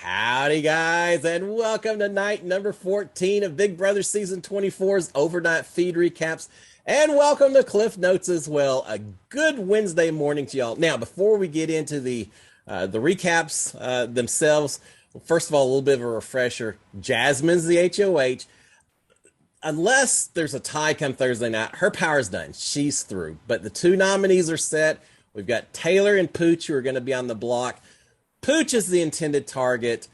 Howdy, guys, and welcome to night number 14 of Big Brother Season 24's overnight feed recaps. And welcome to Cliff Notes as well. A good Wednesday morning to y'all. Now, before we get into the recaps themselves, first of all, a little bit of a refresher. Jasmine's the HOH. Unless there's a tie come Thursday night, her power's done. She's through. But the two nominees are set. We've got Taylor and Pooch who are going to be on the block. Pooch is the intended target.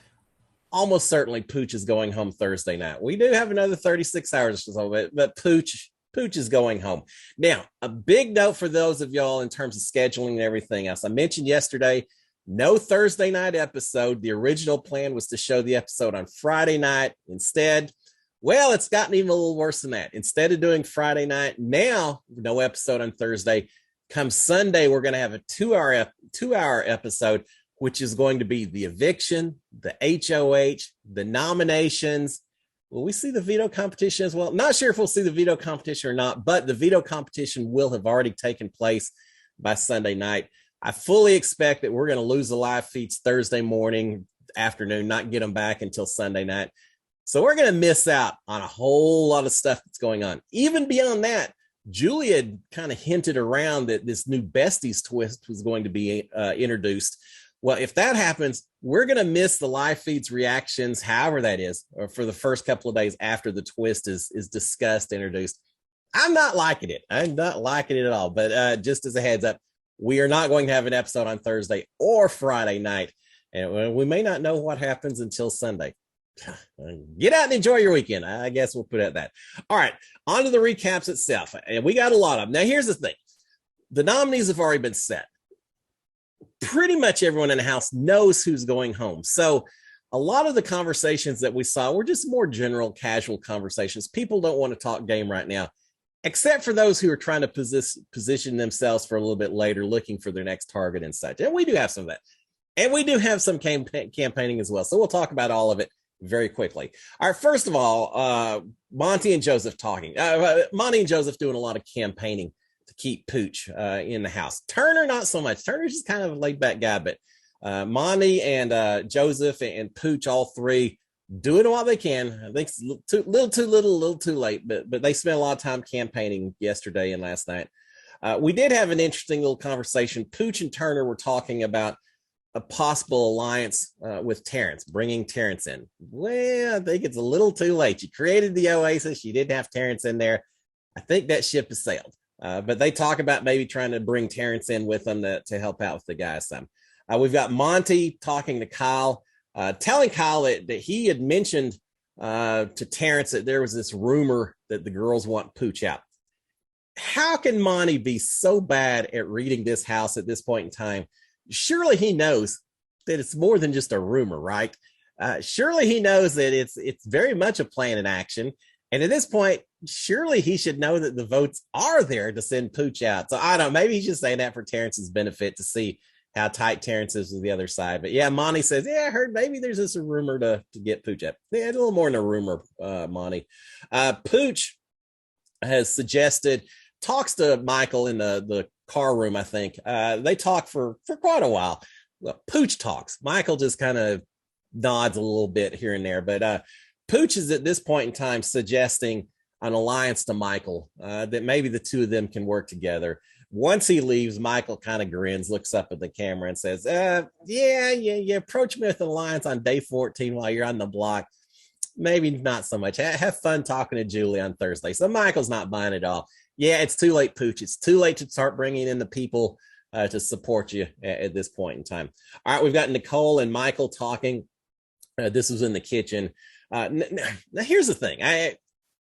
Almost certainly Pooch is going home Thursday night. We do have another 36 hours or so, but Pooch is going home. Now, a big note for those of y'all in terms of scheduling and everything else. I mentioned yesterday, no Thursday night episode. The original plan was to show the episode on Friday night. Instead, well, it's gotten even a little worse than that. Instead of doing Friday night, now no episode on Thursday. Come Sunday, we're going to have a two-hour episode, which is going to be the eviction, the HOH, the nominations. Will we see the veto competition as well? Not sure if we'll see the veto competition or not, but the veto competition will have already taken place by Sunday night. I fully expect that we're going to lose the live feeds Thursday morning, afternoon, not get them back until Sunday night. So we're going to miss out on a whole lot of stuff that's going on. Even beyond that, Julia had kind of hinted around that this new besties twist was going to be introduced. Well, if that happens, we're going to miss the live feeds reactions, however that is, for the first couple of days after the twist is discussed, introduced. I'm not liking it. I'm not liking it at all. But just as a heads up, we are not going to have an episode on Thursday or Friday night. And we may not know what happens until Sunday. Get out and enjoy your weekend. I guess we'll put it at that. All right, on to the recaps itself. And we got a lot of them. Now, here's the thing. The nominees have already been set. Pretty much everyone in the house knows who's going home. So a lot of the conversations that we saw were just more general, casual conversations. People don't want to talk game right now, except for those who are trying to position themselves for a little bit later, looking for their next target and such. And we do have some of that. And we do have some campaigning as well. So we'll talk about all of it very quickly. All right, first of all, Monty and Joseph talking. Monty and Joseph doing a lot of campaigning to keep Pooch in the house. Turner, not so much. Turner's just kind of a laid back guy, but Monty and Joseph and Pooch, all three doing what they can. I think it's a little too little, a little too late, but they spent a lot of time campaigning yesterday and last night. We did have an interesting little conversation. Pooch and Turner were talking about a possible alliance with Terrence, bringing Terrence in. Well, I think it's a little too late. You created the Oasis. You didn't have Terrence in there. I think that ship has sailed. But they talk about maybe trying to bring Terrence in with them to help out with the guys some. We've got Monty talking to Kyle, telling Kyle that he had mentioned to Terrence that there was this rumor that the girls want Pooch out. How can Monty be so bad at reading this house at this point in time? Surely he knows that it's more than just a rumor, right? Surely he knows that it's very much a plan in action. And at this point, surely he should know that the votes are there to send Pooch out. So I don't know, maybe he's just saying that for Terrence's benefit to see how tight Terrence is with the other side. But yeah, Monty says, yeah, I heard maybe there's this rumor to get Pooch out. Yeah, a little more than a rumor, Monty. Pooch has suggested, talks to Michael in the car room, I think. They talk for quite a while. Well, Pooch talks. Michael just kind of nods a little bit here and there. But Pooch is at this point in time suggesting an alliance to Michael, that maybe the two of them can work together. Once he leaves, Michael kind of grins, looks up at the camera and says, yeah, approach me with an alliance on day 14 while you're on the block. Maybe not so much. Have fun talking to Julie on Thursday. So Michael's not buying it all. Yeah, it's too late, Pooch. It's too late to start bringing in the people to support you at this point in time. All right, we've got Nicole and Michael talking. This was in the kitchen. Now, here's the thing.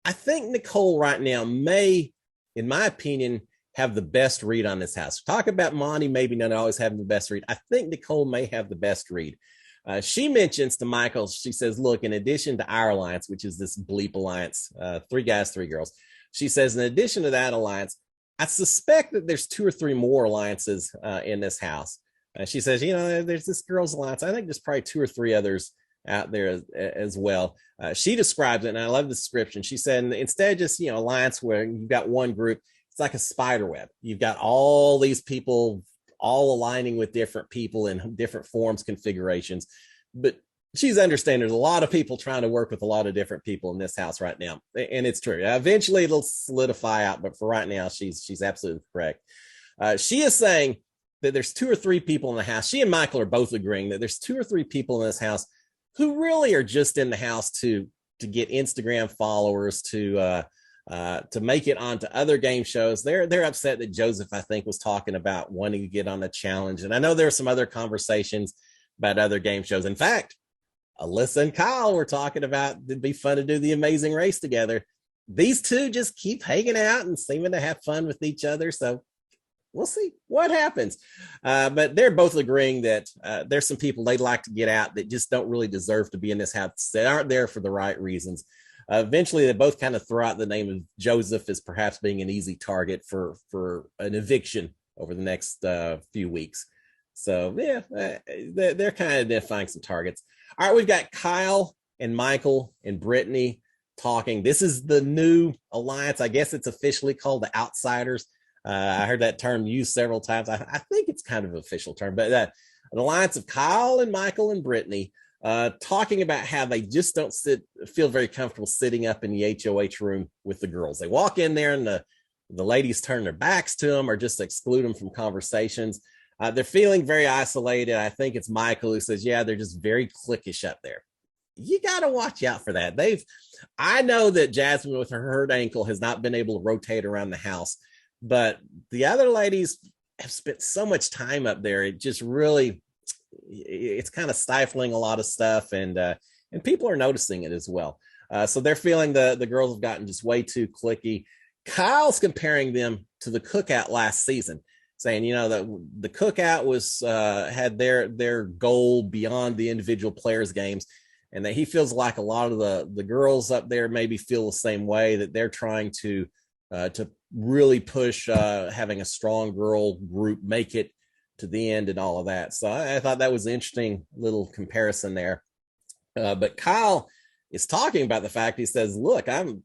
I think Nicole right now may, in my opinion, have the best read on this house. Talk about Monty maybe not always having the best read. I think Nicole may have the best read. She mentions to Michael, she says, look, in addition to our alliance, which is this bleep alliance, 3 guys, 3 girls, she says, in addition to that alliance, I suspect that there's 2 or 3 more alliances in this house. She says, there's this girls alliance. I think there's probably 2 or 3 others out there as well. She describes it, and I love the description. She said, instead of just, alliance where you've got one group, it's like a spider web. You've got all these people all aligning with different people in different forms, configurations. But she's understanding. There's a lot of people trying to work with a lot of different people in this house right now, and it's true. Eventually, it'll solidify out, but for right now, she's absolutely correct. She is saying that there's 2 or 3 people in the house. She and Michael are both agreeing that there's 2 or 3 people in this house who really are just in the house to get Instagram followers, to make it onto other game shows. They're upset that Joseph, I think, was talking about wanting to get on the challenge, and I know there are some other conversations about other game shows. In fact, Alyssa and Kyle were talking about it'd be fun to do the Amazing Race together. These two just keep hanging out and seeming to have fun with each other. So we'll see what happens. But they're both agreeing that there's some people they'd like to get out that just don't really deserve to be in this house. They aren't there for the right reasons. Eventually, they both kind of throw out the name of Joseph as perhaps being an easy target for an eviction over the next few weeks. So, yeah, they're kind of identifying some targets. All right, we've got Kyle and Michael and Brittany talking. This is the new alliance. I guess it's officially called the Outsiders. I heard that term used several times. I think it's kind of an official term, but an alliance of Kyle and Michael and Brittany talking about how they just don't feel very comfortable sitting up in the HOH room with the girls. They walk in there and the ladies turn their backs to them or just exclude them from conversations. They're feeling very isolated. I think it's Michael who says, yeah, they're just very cliquish up there. You got to watch out for that. I know that Jasmine with her hurt ankle has not been able to rotate around the house, but the other ladies have spent so much time up there. It just really, it's kind of stifling a lot of stuff, and people are noticing it as well. So they're feeling the girls have gotten just way too cliquey. Kyle's comparing them to the cookout last season, saying, that the cookout was had their goal beyond the individual players' games, and that he feels like a lot of the girls up there maybe feel the same way, that they're trying to really push having a strong girl group make it to the end and all of that. So I thought that was an interesting little comparison there. But Kyle is talking about the fact, he says, look, I'm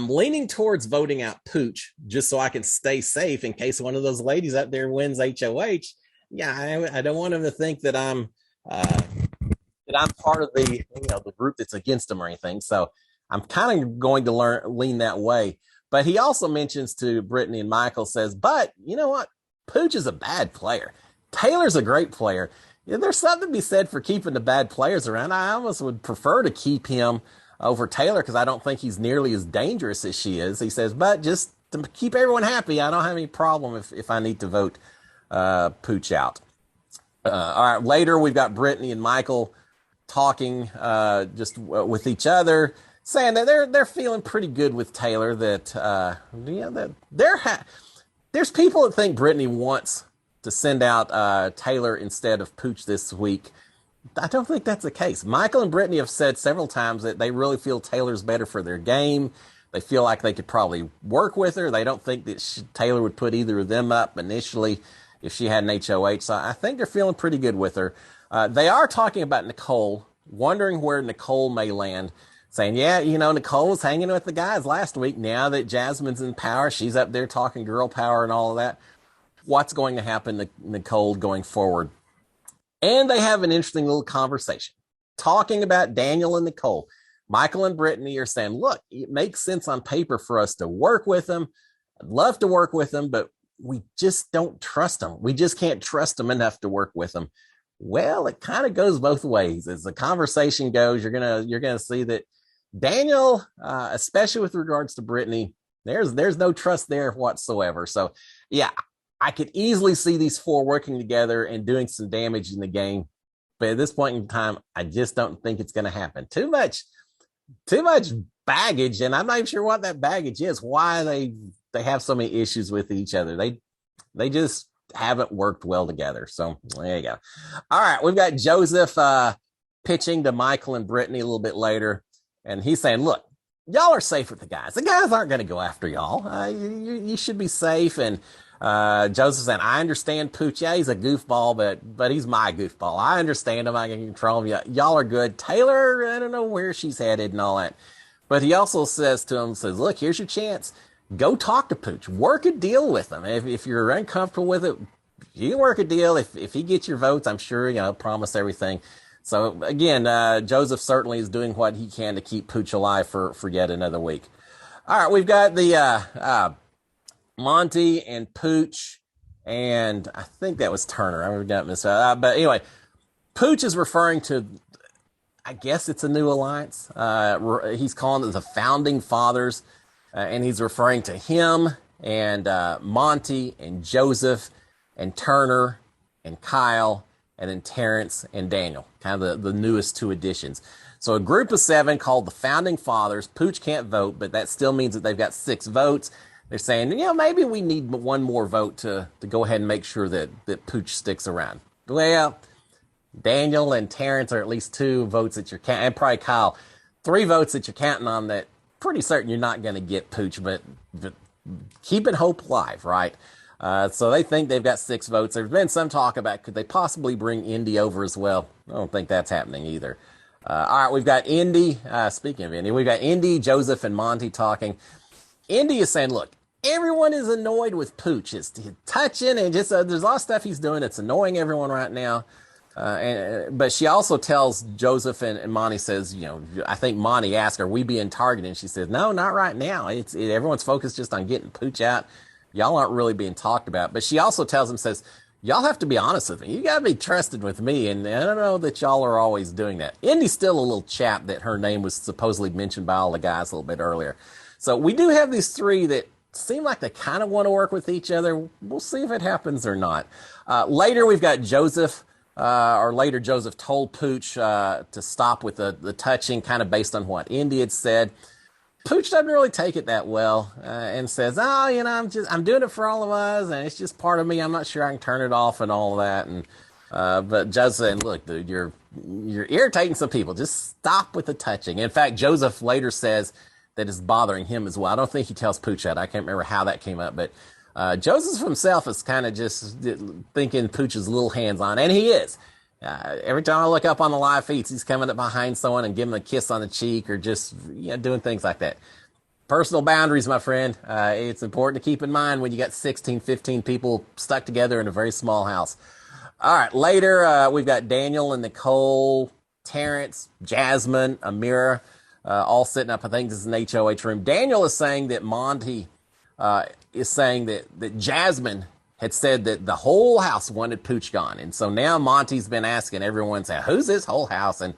leaning towards voting out Pooch just so I can stay safe in case one of those ladies out there wins HOH. Yeah, I don't want him to think that I'm part of the group that's against him or anything. So I'm kind of going to lean that way. But he also mentions to Brittany and Michael, says, but you know what? Pooch is a bad player. Taylor's a great player. There's something to be said for keeping the bad players around. I almost would prefer to keep him over Taylor because I don't think he's nearly as dangerous as she is. He says, but just to keep everyone happy, I don't have any problem if I need to vote Pooch out. All right, later we've got Brittany and Michael talking just with each other, saying that they're feeling pretty good with Taylor. That there's people that think Brittany wants to send out Taylor instead of Pooch this week. I don't think that's the case. Michael and Brittany have said several times that they really feel Taylor's better for their game. They feel like they could probably work with her. They don't think that Taylor would put either of them up initially if she had an HOH. So I think they're feeling pretty good with her. They are talking about Nicole, wondering where Nicole may land, saying, yeah, Nicole was hanging with the guys last week. Now that Jasmine's in power, she's up there talking girl power and all of that. What's going to happen to Nicole going forward? And they have an interesting little conversation talking about Daniel and Nicole. Michael and Brittany are saying, look, it makes sense on paper for us to work with them. I'd love to work with them, but we just don't trust them. We just can't trust them enough to work with them. Well, it kind of goes both ways. As the conversation goes, you're gonna see that Daniel, especially with regards to Brittany, there's no trust there whatsoever. So, yeah, I could easily see these four working together and doing some damage in the game. But at this point in time, I just don't think it's going to happen. Too much baggage, and I'm not even sure what that baggage is, why they have so many issues with each other. They just haven't worked well together. So there you go. All right, we've got Joseph pitching to Michael and Brittany a little bit later, and he's saying, look, y'all are safe with the guys. The guys aren't going to go after y'all. You should be safe. And Joseph saying, I understand Pooch. Yeah, he's a goofball, but he's my goofball. I understand him. I can control him. Y'all are good. Taylor, I don't know where she's headed and all that. But he also says, look, here's your chance. Go talk to Pooch. Work a deal with him. If you're uncomfortable with it, you can work a deal. If he gets your votes, I'm sure, promise everything. So again, Joseph certainly is doing what he can to keep Pooch alive for yet another week. All right, we've got the Monty and Pooch, and I think that was Turner. I got this, but anyway, Pooch is referring to, I guess it's a new alliance. He's calling it the Founding Fathers, and he's referring to him and Monty and Joseph and Turner and Kyle and then Terrence and Daniel, kind of the newest two additions. So a group of 7 called the Founding Fathers. Pooch can't vote, but that still means that they've got 6 votes. They're saying, maybe we need one more vote to go ahead and make sure that Pooch sticks around. Well, Daniel and Terrence are at least 2 votes that you're counting, and probably Kyle, 3 votes that you're counting on that pretty certain you're not going to get Pooch, but keeping hope alive, right? So they think they've got 6 votes. There's been some talk about could they possibly bring Indy over as well. I don't think that's happening either. All right, we've got Indy. Speaking of Indy, we've got Indy, Joseph, and Monty talking. Indy is saying, look, everyone is annoyed with Pooch. It's touching and just there's a lot of stuff he's doing that's annoying everyone right now. But she also tells Joseph and Monty says, I think Monty asked, are we being targeted? And she says, no, not right now. Everyone's focused just on getting Pooch out. Y'all aren't really being talked about. But she also tells him, says, y'all have to be honest with me. You got to be trusted with me. And I don't know that y'all are always doing that. Indy's still a little chap that her name was supposedly mentioned by all the guys a little bit earlier. So we do have these 3 that seem like they kind of want to work with each other. We'll see if it happens or not. Later, we've got Joseph. Later Joseph told Pooch to stop with the touching, kind of based on what Indy had said. Pooch doesn't really take it that well and says, I'm doing it for all of us, and it's just part of me. I'm not sure I can turn it off and all of that. And but Joseph saying, look, dude, you're irritating some people. Just stop with the touching. In fact, Joseph later says that it's bothering him as well. I don't think he tells Pooch that. I can't remember how that came up, but Joseph himself is kind of just thinking Pooch is a little hands-on, and he is. Every time I look up on the live feeds, he's coming up behind someone and giving them a kiss on the cheek or just doing things like that. Personal boundaries, my friend. It's important to keep in mind when you got 16, 15 people stuck together in a very small house. All right, later we've got Daniel and Nicole, Terrence, Jasmine, Amira, all sitting up. I think this is an HOH room. Daniel is saying that Monty is saying that Jasmine had said that the whole house wanted Pooch gone. And so now Monty's been asking everyone, saying, who's this whole house? And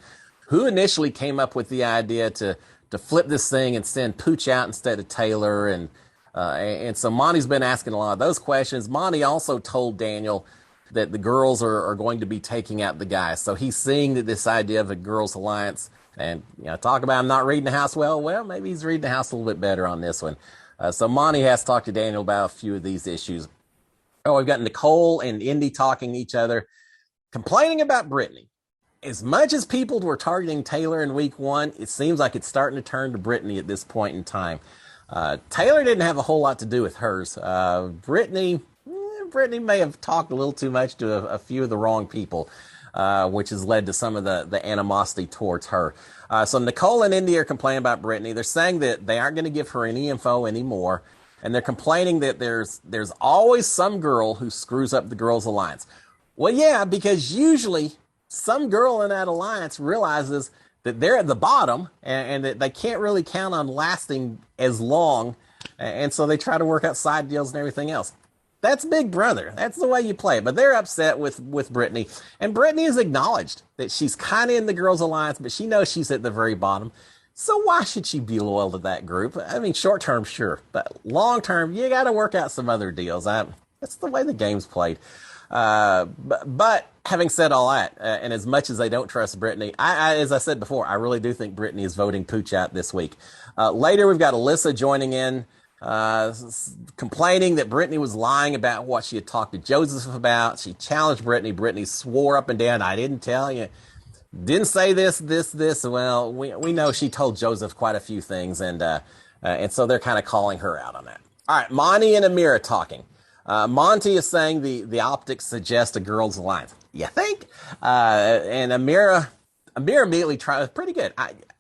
who initially came up with the idea to flip this thing and send Pooch out instead of Taylor? And so Monty's been asking a lot of those questions. Monty also told Daniel that the girls are going to be taking out the guys. So he's seeing that this idea of a girls' alliance, and talk about him not reading the house well. Well, maybe he's reading the house a little bit better on this one. So Monty has to talk to Daniel about a few of these issues. Oh, we've got Nicole and Indy talking to each other, complaining about Brittany. As much as people were targeting Taylor in week 1, it seems like it's starting to turn to Brittany at this point in time. Taylor didn't have a whole lot to do with hers. Brittany may have talked a little too much to a few of the wrong people, which has led to some of the animosity towards her. So Nicole and Indy are complaining about Brittany. They're saying that they aren't going to give her any info anymore. And they're complaining that there's always some girl who screws up the girls' alliance. Well, yeah, because usually some girl in that alliance realizes that they're at the bottom and that they can't really count on lasting as long. And so they try to work out side deals and everything else. That's Big Brother. That's the way you play it. But they're upset with Brittany. And Brittany has acknowledged that she's kind of in the girls' alliance, but she knows she's at the very bottom. So why should she be loyal to that group? I mean, short term, sure. But long term, you got to work out some other deals. That's the way the game's played. But having said all that, and as much as they don't trust Brittany, as I said before, I really do think Brittany is voting Pooch out this week. Later, we've got Alyssa joining in, complaining that Brittany was lying about what she had talked to Joseph about. She challenged Brittany. Brittany swore up and down, I didn't tell you. Didn't say this. Well, we know she told Joseph quite a few things, and so they're kind of calling her out on that. All right, Monty and Amira talking. Monty is saying the optics suggest a girls' alliance. You think? And Amira immediately tries. Pretty good.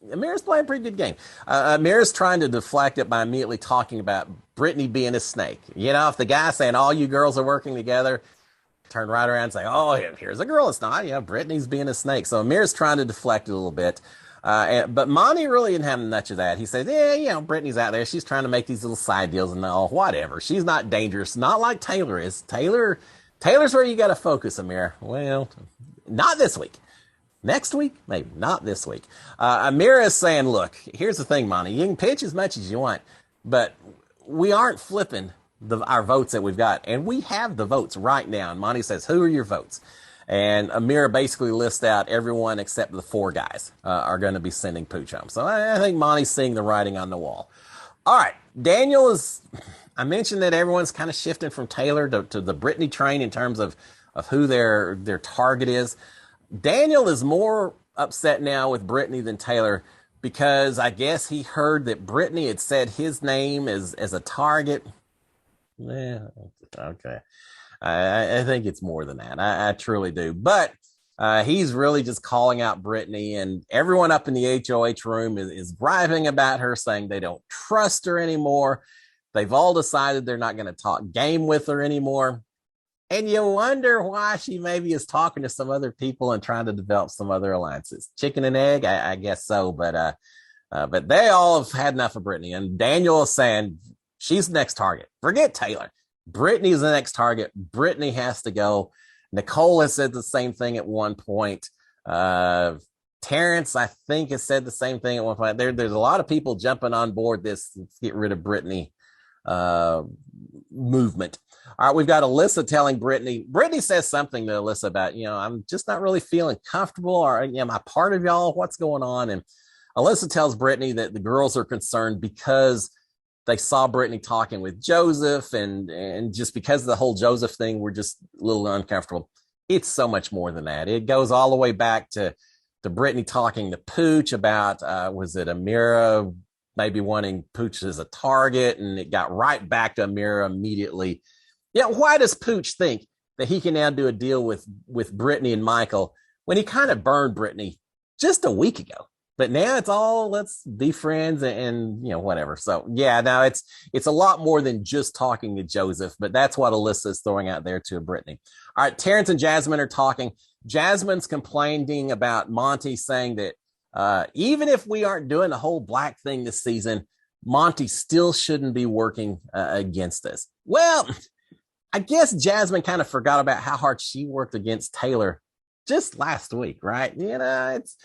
Amira's playing a pretty good game. Amira's trying to deflect it by immediately talking about Brittany being a snake. If the guy's saying all you girls are working together, turn right around and say, oh, here's a girl. It's not, Brittany's being a snake. So Amir's trying to deflect it a little bit. But Monty really didn't have much of that. He says, yeah, Brittany's out there. She's trying to make these little side deals and all, whatever. She's not dangerous. Not like Taylor is. Taylor's where you got to focus, Amir. Well, not this week. Next week? Maybe. Not this week. Amir is saying, look, here's the thing, Monty. You can pitch as much as you want, but we aren't flipping our votes that we've got. And we have the votes right now. And Monty says, who are your votes? And Amir basically lists out everyone except the 4 guys are going to be sending Pooch home. So I think Monty's seeing the writing on the wall. All right. I mentioned that everyone's kind of shifting from Taylor to the Brittany train in terms of who their target is. Daniel is more upset now with Brittany than Taylor because I guess he heard that Brittany had said his name as a target. Yeah, okay. I think it's more than that. I truly do. But he's really just calling out Brittany, and everyone up in the HOH room is griping about her, saying they don't trust her anymore. They've all decided they're not going to talk game with her anymore. And you wonder why she maybe is talking to some other people and trying to develop some other alliances. Chicken and egg? I guess so. But they all have had enough of Brittany. And Daniel is saying she's the next target. Forget Taylor. Brittany's the next target. Brittany has to go. Nicole has said the same thing at one point. Terrence, I think, has said the same thing at one point. There's a lot of people jumping on board this let's get rid of Brittany movement. All right, we've got Alyssa telling Brittany. Brittany says something to Alyssa about, I'm just not really feeling comfortable, or am I part of y'all? What's going on? And Alyssa tells Brittany that the girls are concerned because they saw Brittany talking with Joseph, and just because of the whole Joseph thing, we're just a little uncomfortable. It's so much more than that. It goes all the way back to Brittany talking to Pooch about, was it Amira maybe wanting Pooch as a target, and it got right back to Amira immediately. Why does Pooch think that he can now do a deal with Brittany and Michael when he kind of burned Brittany just a week ago? But now it's all, let's be friends and whatever. So now it's a lot more than just talking to Joseph, but that's what Alyssa is throwing out there to Brittany. All right, Terrence and Jasmine are talking. Jasmine's complaining about Monty, saying that even if we aren't doing the whole black thing this season, Monty still shouldn't be working against us. Well, I guess Jasmine kind of forgot about how hard she worked against Taylor just last week, right? It's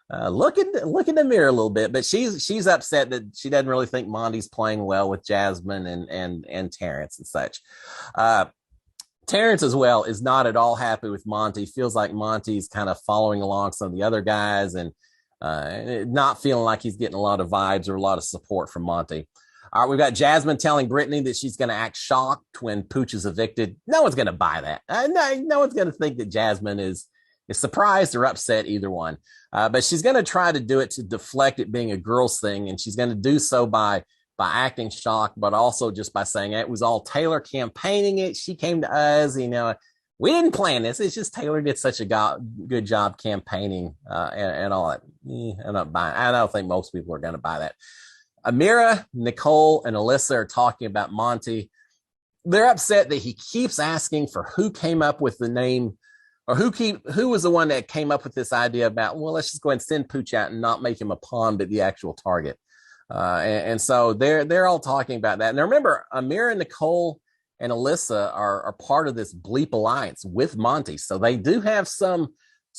look in the mirror a little bit, but she's upset that she doesn't really think Monty's playing well with Jasmine and Terrence and such. Terrence as well is not at all happy with Monty. Feels like Monty's kind of following along some of the other guys and not feeling like he's getting a lot of vibes or a lot of support from Monty. All right, we've got Jasmine telling Brittany that she's going to act shocked when Pooch is evicted. No one's going to buy that. No one's going to think that Jasmine is surprised or upset, either one. But she's going to try to do it to deflect it being a girl's thing, and she's going to do so by acting shocked, but also just by saying it was all Taylor campaigning it. She came to us, we didn't plan this. It's just Taylor did such a good job campaigning and all that. I'm not buying. I don't think most people are going to buy that. Amira, Nicole, and Alyssa are talking about Monty. They're upset that he keeps asking for who came up with the name, or who was the one that came up with this idea about, well, let's just go ahead and send Pooch out and not make him a pawn, but the actual target. And so they're all talking about that. And remember, Amira, Nicole, and Alyssa are part of this Bleep alliance with Monty, so they do have some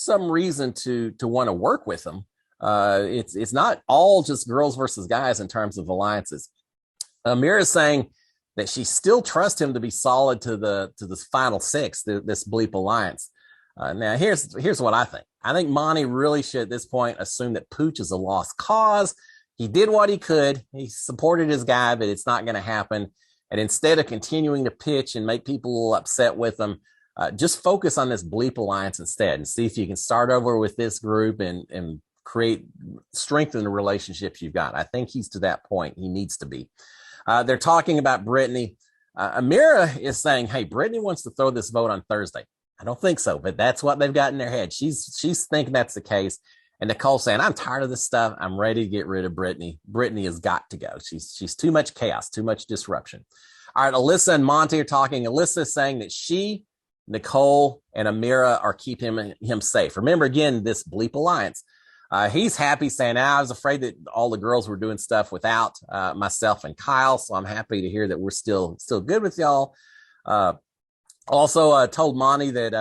reason to want to work with them. It's not all just girls versus guys in terms of alliances. Amira is saying that she still trusts him to be solid to this final 6, this Bleep alliance. Now here's what I think. I think Monty really should at this point assume that Pooch is a lost cause. He did what he could. He supported his guy, but it's not going to happen. And instead of continuing to pitch and make people a little upset with him, just focus on this Bleep alliance instead and see if you can start over with this group and strengthen the relationships you've got. I think he's to that point. He needs to be. They're talking about Brittany. Amira is saying, hey, Brittany wants to throw this vote on Thursday. I don't think so, but that's what they've got in their head. She's thinking that's the case. And Nicole's saying, I'm tired of this stuff. I'm ready to get rid of Brittany. Brittany has got to go. She's too much chaos, too much disruption. All right, Alyssa and Monty are talking. Alyssa is saying that she Nicole and Amira are keeping him safe. Remember, again, this bleep alliance. He's happy, saying, I was afraid that all the girls were doing stuff without myself and Kyle, so I'm happy to hear that we're still good with y'all. Also told Monty that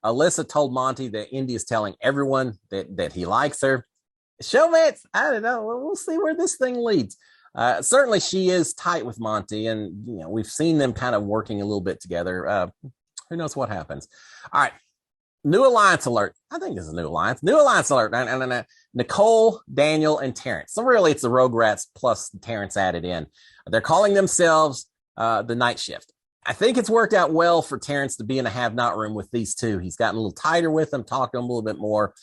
Alyssa told Monty that Indy is telling everyone that he likes her. Showmance, I don't know. We'll see where this thing leads. Certainly she is tight with Monty, and we've seen them kind of working a little bit together. Who knows what happens? All right. New alliance alert. I think this is a new alliance. New alliance alert. Nicole, Daniel, and Terrence. So really it's the Rogue Rats plus Terrence added in. They're calling themselves the Night Shift. I think it's worked out well for Terrence to be in a have-not room with these two. He's gotten a little tighter with them, talked to them a little bit more.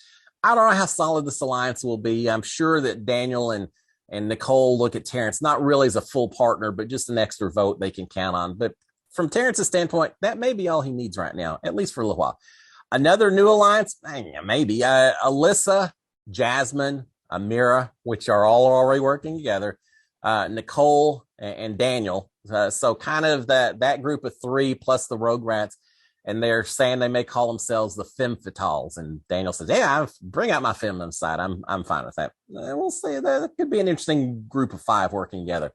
I don't know how solid this alliance will be. I'm sure that Daniel and Nicole look at Terrence not really as a full partner, but just an extra vote they can count on. But from Terrence's standpoint, that may be all he needs right now, at least for a little while. Another new alliance, maybe Alyssa, Jasmine, Amira, which are all already working together, Nicole and Daniel. So kind of that group of three plus the Rogue Rats, and they're saying they may call themselves the Femme Fatales. And Daniel says, "Yeah, bring out my feminine side. I'm fine with that." We'll see. That could be an interesting group of five working together.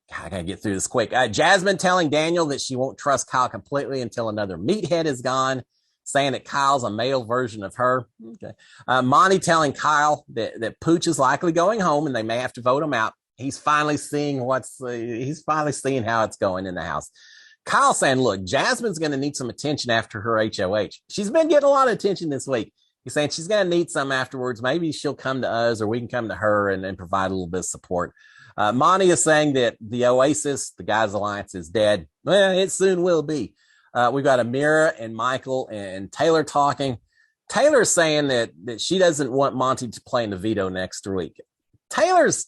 God, I gotta get through this quick. Jasmine telling Daniel that she won't trust Kyle completely until another meathead is gone, saying that Kyle's a male version of her. Okay. Monty telling Kyle that Pooch is likely going home and they may have to vote him out. He's finally seeing how it's going in the house. Kyle saying, look, Jasmine's going to need some attention after her HOH. She's been getting a lot of attention this week. He's saying she's going to need some afterwards. Maybe she'll come to us or we can come to her and provide a little bit of support. Monty is saying that the Oasis, the Guys Alliance, is dead. Well, it soon will be. We've got Amira and Michael and Taylor talking. Taylor's saying that she doesn't want Monty to play in the veto next week. Taylor's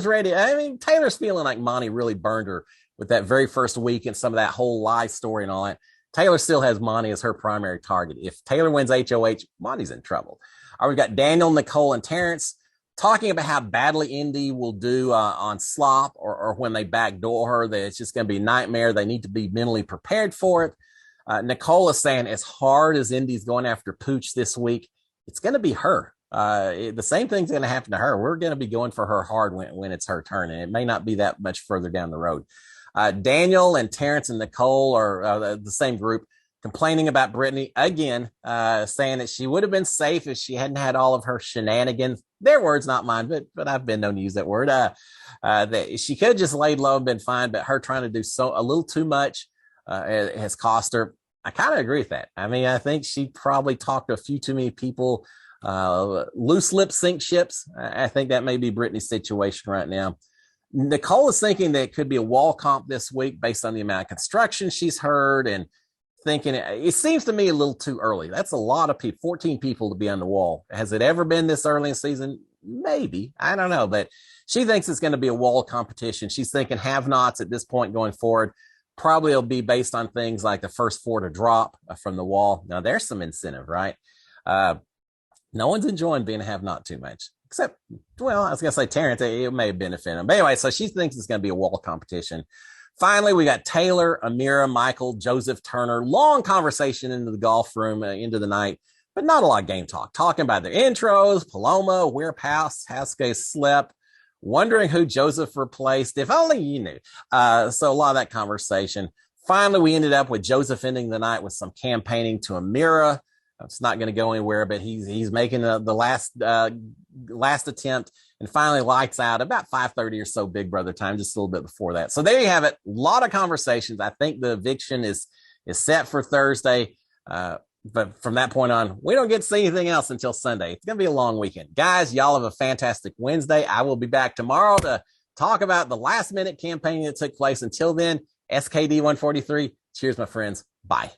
ready. I mean, Taylor's feeling like Monty really burned her with that very first week and some of that whole lie story and all that. Taylor still has Monty as her primary target. If Taylor wins HOH, Monty's in trouble. All right, we've got Daniel, Nicole, and Terrence talking about how badly Indy will do on slop or when they backdoor her, that it's just going to be a nightmare. They need to be mentally prepared for it. Nicole is saying as hard as Indy's going after Pooch this week, it's going to be her. The same thing's going to happen to her. We're going to be going for her hard when it's her turn, and it may not be that much further down the road. Daniel and Terrence and Nicole are the same group, complaining about Brittany again, saying that she would have been safe if she hadn't had all of her shenanigans. Their words, not mine, but I've been known to use that word. That she could have just laid low and been fine, but her trying to do a little too much has cost her. I kind of agree with that. I mean, I think she probably talked to a few too many people, loose lip sync ships. I think that may be Brittany's situation right now. Nicole is thinking that it could be a wall comp this week based on the amount of construction she's heard, and thinking it seems to me a little too early. That's a lot of people, 14 people to be on the wall. Has it ever been this early in the season? Maybe. I don't know, but she thinks it's going to be a wall competition. She's thinking have-nots at this point going forward. Probably it'll be based on things like the first four to drop from the wall. Now, there's some incentive, right? No one's enjoying being a have-not too much. Except, well, I was going to say Terrence, it may have benefited him. But anyway, so she thinks it's going to be a wall competition. Finally, we got Taylor, Amira, Michael, Joseph, Turner. Long conversation into the golf room, into the night, but not a lot of game talk. Talking about their intros, Paloma, where Haskell slept, wondering who Joseph replaced. If only you knew. So a lot of that conversation. Finally, we ended up with Joseph ending the night with some campaigning to Amira. It's not going to go anywhere, but he's making the last attempt, and finally lights out about 5:30 or so Big Brother time, just a little bit before that. So there you have it. A lot of conversations. I think the eviction is set for Thursday. But from that point on, we don't get to see anything else until Sunday. It's going to be a long weekend. Guys, y'all have a fantastic Wednesday. I will be back tomorrow to talk about the last minute campaign that took place. Until then, SKD 143. Cheers, my friends. Bye.